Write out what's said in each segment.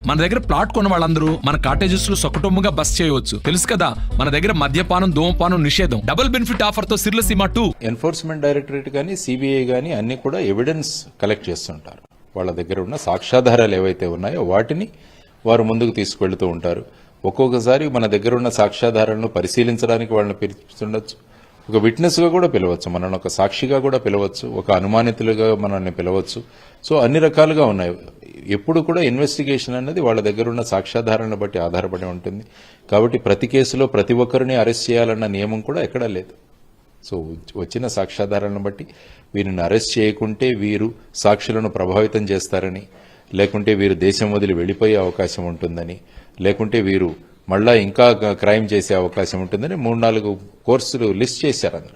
మన దగ్గర ప్లాట్ కొన్న వాళ్ళందరూ మన కాటేజెస్ లో సొకటొమ్ముగా బస్ చేయవచ్చు. తెలుసు కదా, మన దగ్గర మద్యపానం ధూమపానం నిషేధం. డబుల్ బెనిఫిట్ ఆఫర్ తో సిర్లసీమ 2. ఎన్ఫోర్స్మెంట్ డైరెక్టరేట్ కానీ సిబిఐ కానీ అన్ని కూడా ఎవిడెన్స్ కలెక్ట్ చేస్తుంటారు. వాళ్ళ దగ్గర ఉన్న సాక్ష్యాధారాలు ఏవైతే ఉన్నాయో వాటిని వారు ముందుకు తీసుకువెళ్తూ ఉంటారు. ఒక్కొక్కసారి మన దగ్గర ఉన్న సాక్ష్యాధారాలను పరిశీలించడానికి వాళ్ళని పిలుస్తుండొచ్చు, ఒక విట్నెస్ గా కూడా పిలవచ్చు, మనల్ని ఒక సాక్షిగా కూడా పిలవచ్చు, ఒక అనుమానితులుగా మనల్ని పిలవచ్చు. సో అన్ని రకాలుగా ఉన్నాయి. ఎప్పుడు కూడా ఇన్వెస్టిగేషన్ అనేది వాళ్ళ దగ్గర ఉన్న సాక్ష్యాధారాలను బట్టి ఆధారపడి ఉంటుంది. కాబట్టి ప్రతి కేసులో ప్రతి ఒక్కరిని అరెస్ట్ చేయాలన్న నియమం కూడా ఎక్కడా లేదు. సో వచ్చిన సాక్ష్యాధారాలను బట్టి వీరిని అరెస్ట్ చేయకుంటే వీరు సాక్షులను ప్రభావితం చేస్తారని, లేకుంటే వీరు దేశం వదిలి వెళ్లిపోయే అవకాశం ఉంటుందని, లేకుంటే వీరు మళ్ళా ఇంకా క్రైమ్ చేసే అవకాశం ఉంటుందని 3-4 కోర్సులు లిస్ట్ చేశారు.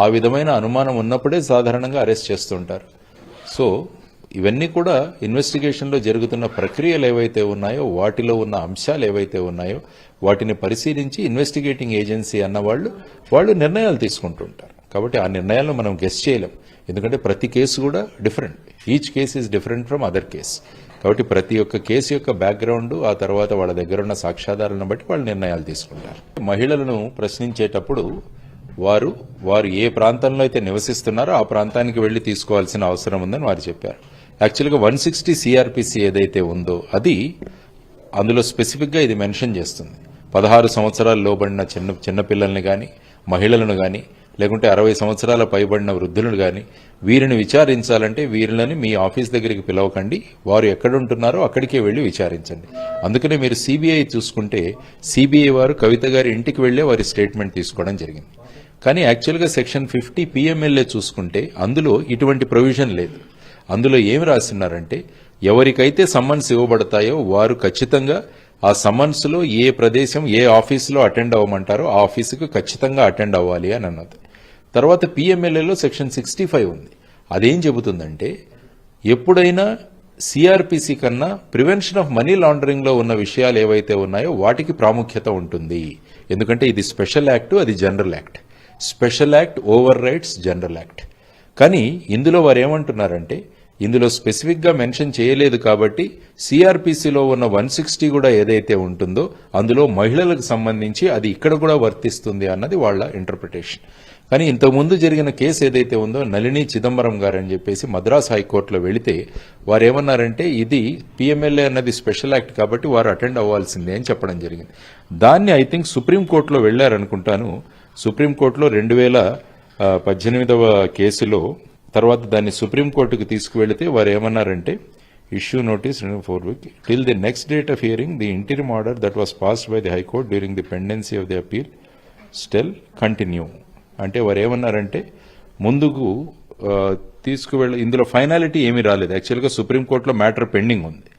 ఆ విధమైన అనుమానం ఉన్నప్పుడే సాధారణంగా అరెస్ట్ చేస్తుంటారు. సో ఇవన్నీ కూడా ఇన్వెస్టిగేషన్లో జరుగుతున్న ప్రక్రియలు ఏవైతే ఉన్నాయో, వాటిలో ఉన్న అంశాలు ఏవైతే ఉన్నాయో వాటిని పరిశీలించి ఇన్వెస్టిగేటింగ్ ఏజెన్సీ అన్న వాళ్ళు నిర్ణయాలు తీసుకుంటుంటారు. కాబట్టి ఆ నిర్ణయాలను మనం గెస్ చేయలేం, ఎందుకంటే ప్రతి కేసు కూడా different. Each case is different from other case. కాబట్టి ప్రతి ఒక్క కేసు యొక్క బ్యాక్గ్రౌండ్, ఆ తర్వాత వాళ్ళ దగ్గర ఉన్న సాక్ష్యాధారాలను బట్టి వాళ్ళు నిర్ణయాలు తీసుకుంటారు. మహిళలను ప్రశ్నించేటప్పుడు వారు ఏ ప్రాంతంలో అయితే నివసిస్తున్నారో ఆ ప్రాంతానికి వెళ్లి తీసుకోవాల్సిన అవసరం ఉందని వారు చెప్పారు. యాక్చువల్గా 160 సిఆర్పిసి ఏదైతే ఉందో అది అందులో స్పెసిఫిక్ గా ఇది మెన్షన్ చేస్తుంది. 16 సంవత్సరాలు లోబడిన చిన్నపిల్లల్ని కానీ, మహిళలను కానీ, లేకుంటే 60 సంవత్సరాల పైబడిన వృద్ధులను కానీ వీరిని విచారించాలంటే వీరిని మీ ఆఫీస్ దగ్గరికి పిలవకండి, వారు ఎక్కడుంటున్నారో అక్కడికే వెళ్లి విచారించండి. అందుకనే మీరు సిబిఐ చూసుకుంటే సిబిఐ వారు కవిత గారి ఇంటికి వెళ్లే వారి స్టేట్మెంట్ తీసుకోవడం జరిగింది. కానీ యాక్చువల్గా సెక్షన్ 50 పిఎంఎల్ఏ చూసుకుంటే అందులో ఇటువంటి ప్రొవిజన్ లేదు. అందులో ఏమి రాస్తున్నారంటే ఎవరికైతే సమ్మన్స్ ఇవ్వబడతాయో వారు ఖచ్చితంగా ఆ సమ్మన్స్ లో ఏ ప్రదేశం, ఏ ఆఫీసులో అటెండ్ అవ్వమంటారో ఆ ఆఫీసుకు ఖచ్చితంగా అటెండ్ అవ్వాలి అని అన్నది. తర్వాత పిఎంఎల్ఏలో సెక్షన్ 65 ఉంది. అదేం చెబుతుందంటే ఎప్పుడైనా సిఆర్పిసి కన్నా ప్రివెన్షన్ ఆఫ్ మనీ లాండరింగ్ లో ఉన్న విషయాలు ఏవైతే ఉన్నాయో వాటికి ప్రాముఖ్యత ఉంటుంది. ఎందుకంటే ఇది స్పెషల్ యాక్ట్, అది general act. Special act over rights general act. కానీ ఇందులో వారు ఏమంటున్నారంటే ఇందులో స్పెసిఫిక్ గా మెన్షన్ చేయలేదు కాబట్టి సిఆర్పిసిలో ఉన్న 160 కూడా ఏదైతే ఉంటుందో అందులో మహిళలకు సంబంధించి అది ఇక్కడ కూడా వర్తిస్తుంది అన్నది వాళ్ళ ఇంటర్ప్రిటేషన్. కానీ ఇంతకుముందు జరిగిన కేసు ఏదైతే ఉందో నళిని చిదంబరం గారు అని చెప్పేసి మద్రాస్ హైకోర్టులో వెళితే వారు ఏమన్నారంటే ఇది పిఎంఎల్ఏ అన్నది స్పెషల్ యాక్ట్ కాబట్టి వారు అటెండ్ అవ్వాల్సిందే అని చెప్పడం జరిగింది. దాన్ని ఐ థింక్ సుప్రీంకోర్టులో వెళ్లారనుకుంటాను. సుప్రీంకోర్టులో 2018వ కేసులో తర్వాత దాన్ని సుప్రీంకోర్టుకు తీసుకువెళితే వారు ఏమన్నారంటే issue notice 4 weeks till the next date of hearing the interim order that was passed by the high court during the pendency of the appeal still continue. అంటే వారు ఏమన్నారంటే ముందుకు తీసుకువెళ్ళి ఇందులో ఫైనాలిటీ ఏమీ రాలేదు. యాక్చువల్గా సుప్రీంకోర్టులో మ్యాటర్ పెండింగ్ ఉంది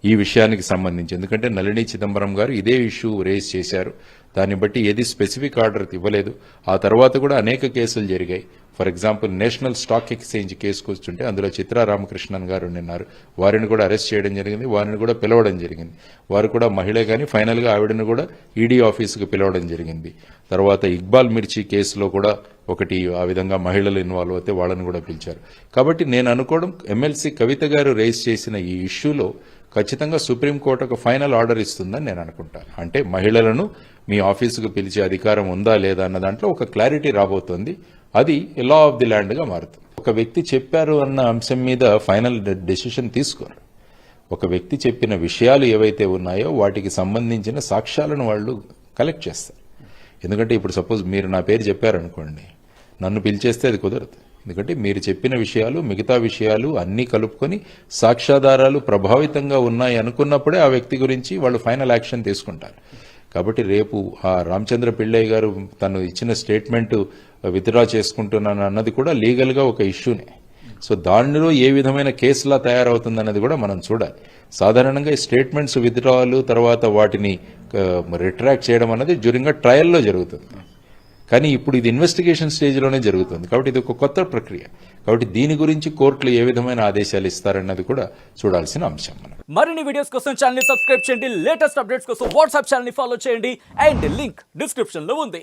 ఈ విషయానికి సంబంధించి. ఎందుకంటే నళిని చిదంబరం గారు ఇదే ఇష్యూ రేజ్ చేశారు. దాన్ని బట్టి ఏది స్పెసిఫిక్ ఆర్డర్ ఇవ్వలేదు. ఆ తర్వాత కూడా అనేక కేసులు జరిగాయి. For example national stock exchange case కూర్చుంటే అందులో చిత్రా రామకృష్ణన్ గారు ఉన్నారు. వారిని కూడా అరెస్ట్ చేయడం జరిగింది, వారిని కూడా పిలవడం జరిగింది. వారు కూడా మహిళే కానీ ఫైనల్ గా ఆవిడను కూడా ఈడీ ఆఫీసుకు పిలవడం జరిగింది. తర్వాత ఇక్బాల్ మిర్చి కేసులో కూడా ఒకటి ఆ విధంగా మహిళలు ఇన్వాల్వ్ అయితే వాళ్ళని కూడా పిలిచారు. కాబట్టి నేను అనుకోవడం ఎమ్మెల్సీ కవిత గారు రేజ్ చేసిన ఈ ఇష్యూలో ఖచ్చితంగా సుప్రీంకోర్టు ఒక ఫైనల్ ఆర్డర్ ఇస్తుందని నేను అనుకుంటాను. అంటే మహిళలను మీ ఆఫీసుకు పిలిచే అధికారం ఉందా లేదా అన్న దాంట్లో ఒక క్లారిటీ రాబోతోంది. అది లా ఆఫ్ ది ల్యాండ్ గా మారుతుంది. ఒక వ్యక్తి చెప్పారు అన్న అంశం మీద ఫైనల్ డెసిషన్ తీసుకోరు. ఒక వ్యక్తి చెప్పిన విషయాలు ఏవైతే ఉన్నాయో వాటికి సంబంధించిన సాక్ష్యాలను వాళ్ళు కలెక్ట్ చేస్తారు. ఎందుకంటే ఇప్పుడు సపోజ్ మీరు నా పేరు చెప్పారనుకోండి, నన్ను పిలిచేస్తే అది కుదరదు. ఎందుకంటే మీరు చెప్పిన విషయాలు మిగతా విషయాలు అన్నీ కలుపుకొని సాక్ష్యాధారాలు ప్రభావితంగా ఉన్నాయి అనుకున్నప్పుడే ఆ వ్యక్తి గురించి వాళ్ళు ఫైనల్ యాక్షన్ తీసుకుంటారు. కాబట్టి రేపు ఆ రామచంద్ర పిళ్ళయ్య గారు తను ఇచ్చిన స్టేట్మెంట్ విత్డ్రా చేసుకుంటున్నాను అన్నది కూడా లీగల్ గా ఒక ఇష్యూనే. సో దానిలో ఏ విధమైన కేసులా తయారవుతుందన్నది కూడా మనం చూడాలి. సాధారణంగా ఈ స్టేట్మెంట్స్ విత్డ్రాలు తర్వాత వాటిని రిట్రాక్ట్ చేయడం అనేది డ్యూరింగ్ ట్రయల్లో జరుగుతుంది. కానీ ఇప్పుడు ఇది ఇన్వెస్టిగేషన్ స్టేజ్లోనే జరుగుతుంది. కాబట్టి ఇది ఒక కొత్త ప్రక్రియ. కాబట్టి దీని గురించి కోర్టులు ఏ విధమైన ఆదేశాలు ఇస్తారన్నది కూడా చూడాల్సిన అంశం. మరిన్ని వీడియోస్ కోసం ఛానల్ ని సబ్స్క్రైబ్ చేయండి, లేటెస్ట్ అప్డేట్స్ కోసం వాట్సాప్ ఛానల్ ని ఫాలో చేయండి అండ్ లింక్ డిస్క్రిప్షన్ లో ఉంది.